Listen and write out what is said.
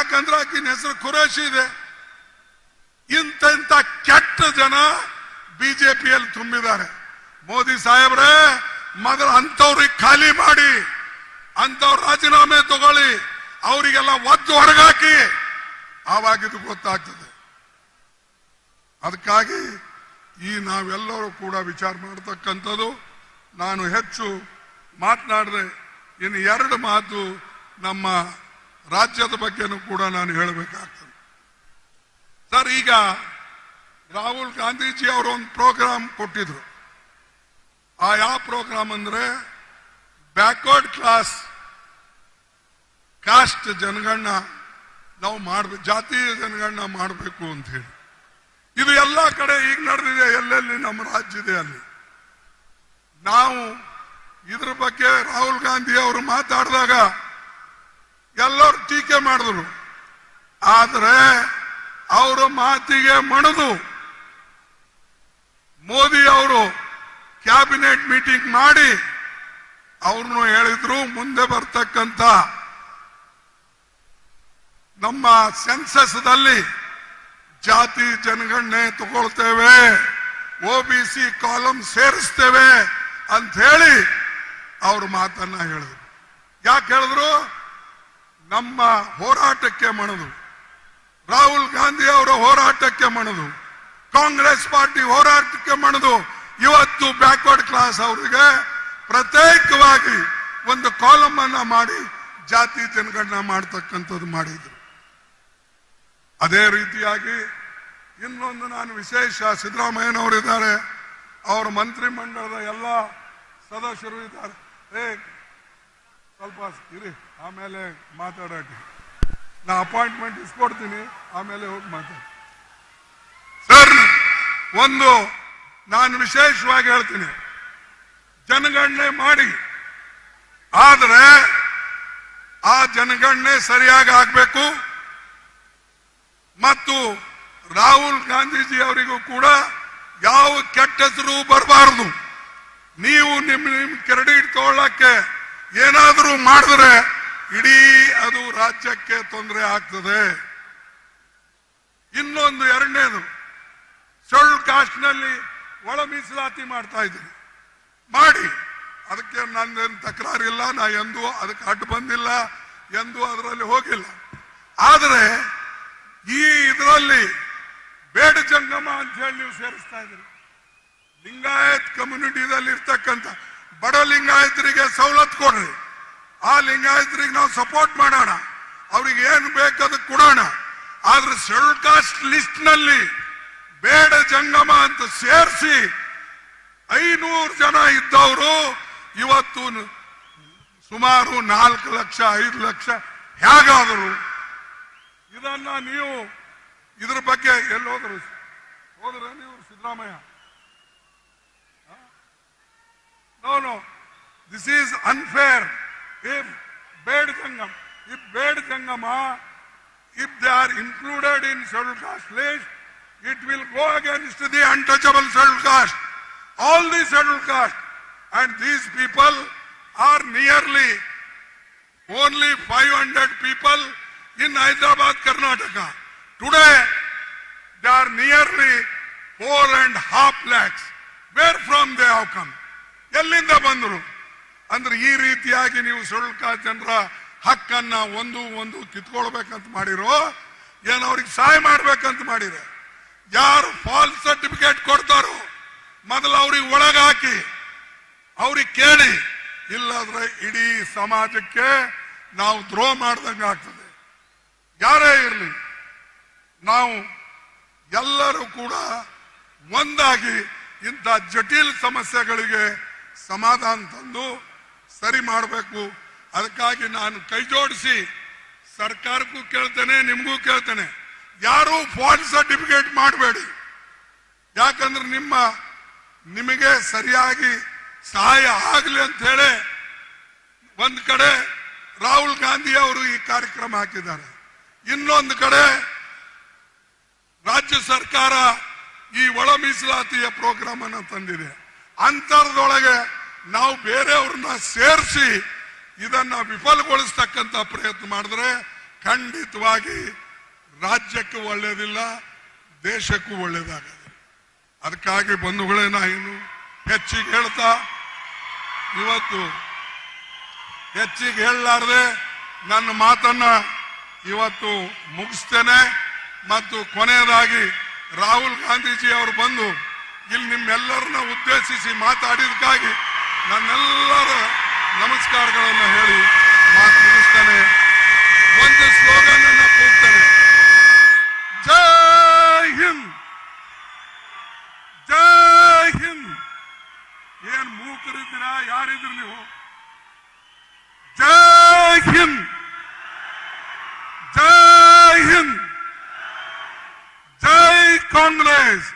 ಯಾಕಂದ್ರೆ ಆಕಿನ ಹೆಸರು ಖುರೇಶಿ ಇದೆ. ಇಂಥ ಕೆಟ್ಟ ಜನ ಬಿಜೆಪಿಯಲ್ಲಿ ತುಂಬಿದ್ದಾರೆ. ಮೋದಿ ಸಾಹೇಬ್ರೆ, ಮೊದಲು ಅಂತವ್ರಿಗೆ ಖಾಲಿ ಮಾಡಿ, ಅಂತವ್ರ ರಾಜೀನಾಮೆ ತಗೊಳ್ಳಿ, ಅವರಿಗೆಲ್ಲ ಒದ್ದು ಹೊರಗಾಕಿ, ಆವಾಗಿದ್ದು ಗೊತ್ತಾಗ್ತದೆ. ಅದಕ್ಕಾಗಿ ಈ ನಾವೆಲ್ಲರೂ ಕೂಡ ವಿಚಾರ ಮಾಡತಕ್ಕಂಥದ್ದು. ನಾನು ಹೆಚ್ಚು ಮಾತನಾಡದೆ ಇನ್ನು 2 ಮಾತು ನಮ್ಮ ರಾಜ್ಯದ ಬಗ್ಗೆನೂ ಕೂಡ ನಾನು ಹೇಳಬೇಕಾಗ್ತದೆ. ಸರ್, ಈಗ ರಾಹುಲ್ ಗಾಂಧೀಜಿ ಅವರು ಒಂದು ಪ್ರೋಗ್ರಾಮ್ ಕೊಟ್ಟಿದ್ರು. ಆ ಯಾವ ಪ್ರೋಗ್ರಾಮ್ ಅಂದ್ರೆ ಬ್ಯಾಕ್ವರ್ಡ್ ಕ್ಲಾಸ್ ಕಾಸ್ಟ್ ಜನಗಣನ ನಾವು ಮಾಡಬೇಕು, ಜಾತಿಯ ಜನಗಣನ ಮಾಡಬೇಕು ಅಂತ ಹೇಳಿ. ಇದು ಎಲ್ಲ ಕಡೆ ಈಗ ನಡೆದಿದೆ, ಎಲ್ಲೆಲ್ಲಿ ನಮ್ಮ ರಾಜ್ಯ ಇದೆ ಅಲ್ಲಿ. ನಾವು ಇದ್ರ ಬಗ್ಗೆ ರಾಹುಲ್ ಗಾಂಧಿ ಅವರು ಮಾತಾಡಿದಾಗ ಎಲ್ಲರೂ ಟೀಕೆ ಮಾಡಿದ್ರು. ಆದರೆ ಅವರ ಮಾತಿಗೆ ಮಣಿದು ಮೋದಿ ಅವರು ಕ್ಯಾಬಿನೆಟ್ ಮೀಟಿಂಗ್ ಮಾಡಿ ಅವ್ರನ್ನು ಹೇಳಿದ್ರು, ಮುಂದೆ ಬರ್ತಕ್ಕಂಥ ನಮ್ಮ ಸೆನ್ಸಸ್ದಲ್ಲಿ ಜಾತಿ ಜನಗಣನೆ ತಗೊಳ್ತೇವೆ, OBC ಕಾಲಮ್ ಸೇರಿಸ್ತೇವೆ ಅಂತ ಹೇಳಿ ಅವ್ರ ಮಾತನ್ನ ಹೇಳಿದ್ರು. ಯಾಕೆ ಹೇಳಿದ್ರು? ನಮ್ಮ ಹೋರಾಟಕ್ಕೆ ಮಣಿದು, ರಾಹುಲ್ ಗಾಂಧಿ ಅವರ ಹೋರಾಟಕ್ಕೆ ಮಣಿದು, ಕಾಂಗ್ರೆಸ್ ಪಾರ್ಟಿ ಹೋರಾಟಕ್ಕೆ ಮಣಿದು ಇವತ್ತು ಬ್ಯಾಕ್ವರ್ಡ್ ಕ್ಲಾಸ್ ಅವರಿಗೆ ಪ್ರತ್ಯೇಕವಾಗಿ ಒಂದು ಕಾಲಮ್ ಅನ್ನ ಮಾಡಿ ಜಾತಿ ಜನಗಣನ ಮಾಡತಕ್ಕಂಥದ್ದು ಮಾಡಿದ್ರು. ಅದೇ ರೀತಿಯಾಗಿ ಇನ್ನೊಂದು ನಾನು ವಿಶೇಷ, ಸಿದ್ದರಾಮಯ್ಯನವರಿದ್ದಾರೆ, ಅವರ ಮಂತ್ರಿ ಮಂಡಲದ ಎಲ್ಲ ಸದಸ್ಯರು ಇದ್ದಾರೆ. ಸ್ವಲ್ಪ ಇರಿ, ಆಮೇಲೆ ಮಾತಾಡೋಕೆ ನಾ ಅಪಾಯಿಂಟ್ಮೆಂಟ್ ಇಸ್ಕೊಡ್ತೀನಿ, ಆಮೇಲೆ ಹೋಗಿ ಮಾತಾಡಿ. ಸರ್, ಒಂದು ನಾನು ವಿಶೇಷವಾಗಿ ಹೇಳ್ತೀನಿ, ಜನಗಣನೆ ಮಾಡಿ, ಆದರೆ ಆ ಜನಗಣನೆ ಸರಿಯಾಗಿ ಆಗಬೇಕು. ಮತ್ತು ರಾಹುಲ್ ಗಾಂಧೀಜಿ ಅವರಿಗೂ ಕೂಡ ಯಾವ ಕೆಟ್ಟ ಹೆಸರು ಬರಬಾರದು. ನೀವು ನಿಮ್ ಕ್ರೆಡಿಟ್ ತಗೊಳ್ಳಕ್ಕೆ ಏನಾದರೂ ಮಾಡಿದ್ರೆ ಇಡೀ ಅದು ರಾಜ್ಯಕ್ಕೆ ತೊಂದರೆ ಆಗ್ತದೆ. ಇನ್ನೊಂದು 2ನೇದು, ಶೆಡ್ಯೂಲ್ ಕಾಸ್ಟ್ ನಲ್ಲಿ ಒಳ ಮೀಸಲಾತಿ ಮಾಡ್ತಾ ಇದ್ದೀನಿ, ಮಾಡಿ, ಅದಕ್ಕೆ ನಂದೇನು ತಕರಾರಿಲ್ಲ, ನಾ ಎಂದೂ ಅದಕ್ಕೆ ಅಡ್ಡು ಬಂದಿಲ್ಲ, ಎಂದೂ ಅದರಲ್ಲಿ ಹೋಗಿಲ್ಲ. ಆದರೆ ಈ ಇದರಲ್ಲಿ ಬೇಡ ಜಂಗಮ ಅಂತ ಹೇಳಿ ನೀವು ಸೇರಿಸ್ತಾ ಇದ್ದೀರಿ. ಲಿಂಗಾಯತ್ ಕಮ್ಯುನಿಟಿದಲ್ಲಿ ಇರ್ತಕ್ಕಂಥ ಬಡ ಲಿಂಗಾಯತರಿಗೆ ಸವಲತ್ತು ಕೊಡ್ರಿ, ಆ ಲಿಂಗಾಯತರಿಗೆ ನಾವು ಸಪೋರ್ಟ್ ಮಾಡೋಣ, ಅವ್ರಿಗೆ ಏನು ಬೇಕಾದ ಕೊಡೋಣ. ಆದ್ರೆ ಶೆಡ್ಯೂಲ್ ಕಾಸ್ಟ್ ಲಿಸ್ಟ್ ನಲ್ಲಿ ಬೇಡ ಜಂಗಮ ಅಂತ ಸೇರಿಸಿ 500 ಜನ ಇದ್ದವರು ಇವತ್ತು ಸುಮಾರು 4 ಲಕ್ಷ 5 ಲಕ್ಷ ಹೇಗಾದರು? ಇದನ್ನ ನೀವು ಇದ್ರ ಬಗ್ಗೆ ಎಲ್ಲೋದ್ರು ಹೋದ್ರೆ ನೀವು Siddaramaiah? No, this is unfair. If Bed Jangama, if they are included in scheduled caste list, it will go against the untouchable scheduled caste, all the scheduled caste, and these people are nearly only 500 people in Hyderabad, Karnataka. Today, they are nearly 4.5 lakhs. Where from they have come? ಎಲ್ಲಿಂದ ಬಂದರು? ಅಂದ್ರೆ ಈ ರೀತಿಯಾಗಿ ನೀವು schedule caste ಜನರ ಹಕ್ಕನ್ನ ಒಂದು ಕಿತ್ಕೊಳ್ಬೇಕಂತ ಮಾಡಿರೋ, ಏನು ಅವ್ರಿಗೆ ಸಹಾಯ ಮಾಡ್ಬೇಕಂತ ಮಾಡಿರೋ? ಯಾರು ಫಾಲ್ಸ್ ಸರ್ಟಿಫಿಕೇಟ್ ಕೊಡ್ತಾರೋ ಮೊದಲು ಅವ್ರಿಗೆ ಒಳಗಾಕಿ ಅವ್ರಿಗೆ ಕೇಳಿ, ಇಲ್ಲಾದ್ರೆ ಇಡೀ ಸಮಾಜಕ್ಕೆ ನಾವು ದ್ರೋಹ ಮಾಡ್ದಂಗೆ ಆಗ್ತದೆ. ಯಾರೇ ಇರಲಿ, ನಾವು ಎಲ್ಲರೂ ಕೂಡ ಒಂದಾಗಿ ಇಂಥ ಜಟಿಲ ಸಮಸ್ಯೆಗಳಿಗೆ ಸಮಾಧಾನ ತಂದು ಸರಿ ಮಾಡಬೇಕು. ಅದಕ್ಕಾಗಿ ನಾನು ಕೈ ಜೋಡಿಸಿ ಸರ್ಕಾರಕ್ಕೂ ಕೇಳ್ತೇನೆ, ನಿಮಗೂ ಕೇಳ್ತೇನೆ, ಯಾರು ಫಾಲ್ಸ್ ಸರ್ಟಿಫಿಕೇಟ್ ಮಾಡಬೇಡಿ. ಯಾಕಂದ್ರೆ ನಿಮಗೆ ಸರಿಯಾಗಿ ಸಹಾಯ ಆಗಲಿ ಅಂತ ಹೇಳಿ ಒಂದ್ ಕಡೆ ರಾಹುಲ್ ಗಾಂಧಿ ಅವರು ಈ ಕಾರ್ಯಕ್ರಮ ಹಾಕಿದ್ದಾರೆ, ಇನ್ನೊಂದು ಕಡೆ ರಾಜ್ಯ ಸರ್ಕಾರ ಈ ಒಳ ಮೀಸಲಾತಿಯ ಪ್ರೋಗ್ರಾಮ್ ಅನ್ನು ತಂದಿದೆ. ಅಂತರದೊಳಗೆ ನಾವು ಬೇರೆಯವ್ರನ್ನ ಸೇರಿಸಿ ಇದನ್ನ ವಿಫಲಗೊಳಿಸ್ತಕ್ಕಂಥ ಪ್ರಯತ್ನ ಮಾಡಿದ್ರೆ ಖಂಡಿತವಾಗಿ ರಾಜ್ಯಕ್ಕೂ ಒಳ್ಳೆಯದಿಲ್ಲ, ದೇಶಕ್ಕೂ ಒಳ್ಳೆಯದಾಗಲ್ಲ. ಅದಕ್ಕಾಗಿ ಬಂಧುಗಳೇ, ನಾ ಇನ್ನು ಹೆಚ್ಚಿಗೆ ಹೇಳ್ತಾ ಇವತ್ತು ಹೆಚ್ಚಿಗೆ ಹೇಳಲಾರ್ದೆ ನನ್ನ ಮಾತನ್ನ ಇವತ್ತು ಮುಗಿಸ್ತೇನೆ. ಮತ್ತು ಕೊನೆಯದಾಗಿ ರಾಹುಲ್ ಗಾಂಧೀಜಿ ಅವರು ಬಂದು ಇಲ್ಲಿ ನಿಮ್ಮೆಲ್ಲರನ್ನ ಉದ್ದೇಶಿಸಿ ಮಾತಾಡಿದಕ್ಕಾಗಿ ನನ್ನೆಲ್ಲರ ನಮಸ್ಕಾರಗಳನ್ನು ಹೇಳಿ ಮಾತು ಮುಗಿಸ್ತೇನೆ. ಒಂದು ಸ್ಲೋಗನ್ ಅನ್ನ ಕೂಗ್ತೇನೆ, ಜೈ ಹಿಂದ್, ಜೈ ಹಿಂದ್. ಏನ್ ಮೂಕರಿದ್ದೀರಾ? ಯಾರಿದ್ರು ನೀವು? ಜೈ ಹಿಂದ್, ಜೈ ಹಿಂದ್, ಜೈ ಕಾಂಗ್ರೆಸ್.